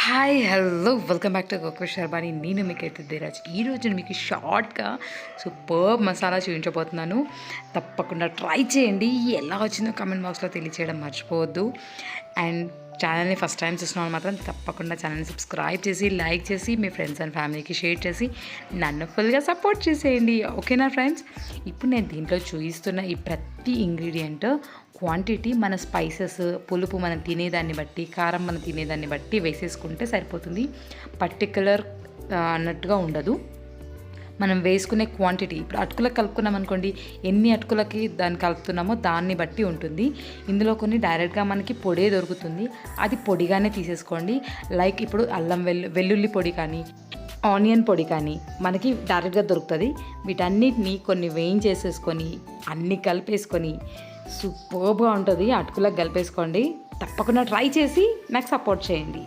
Hi hello welcome back to Koko Sharbani. నేను మీకైతే ధీరాజ్. ఈరోజు మీకు షార్ట్గా సూపర్ మసాలా చూపించబోతున్నాను. తప్పకుండా ట్రై చేయండి. ఎలా వచ్చిందో కామెంట్ బాక్స్లో తెలియచేయడం మర్చిపోవద్దు. అండ్ ఛానల్ని ఫస్ట్ టైం చూసిన వాళ్ళు మాత్రం తప్పకుండా ఛానల్ని సబ్స్క్రైబ్ చేసి లైక్ చేసి మీ ఫ్రెండ్స్ అండ్ ఫ్యామిలీకి షేర్ చేసి నన్ను ఫుల్గా సపోర్ట్ చేసేయండి. ఓకేనా ఫ్రెండ్స్? ఇప్పుడు నేను దీంట్లో చూపిస్తున్న ఈ ప్రతి ఇంగ్రీడియంట్ క్వాంటిటీ మన స్పైసెస్, పులుపు మనం తినేదాన్ని బట్టి, కారం మనం తినేదాన్ని బట్టి వేసేసుకుంటే సరిపోతుంది. పర్టికులర్ అన్నట్టుగా ఉండదు. మనం వేసుకునే క్వాంటిటీ ఇప్పుడు అటుకులకు కలుపుకున్నాం అనుకోండి, ఎన్ని అటుకులకి దాన్ని కలుపుతున్నామో దాన్ని బట్టి ఉంటుంది. ఇందులో కొన్ని డైరెక్ట్గా మనకి పొడే దొరుకుతుంది, అది పొడిగానే తీసేసుకోండి. లైక్ ఇప్పుడు అల్లం వెల్లుల్లి పొడి కానీ ఆనియన్ పొడి కానీ మనకి డైరెక్ట్గా దొరుకుతుంది. వీటన్నిటిని కొన్ని వేయించేసేసుకొని అన్నీ కలిపేసుకొని సూపర్గా ఉంటుంది. అటుకులకు కలిపేసుకోండి. తప్పకుండా ట్రై చేసి నాకు సపోర్ట్ చేయండి.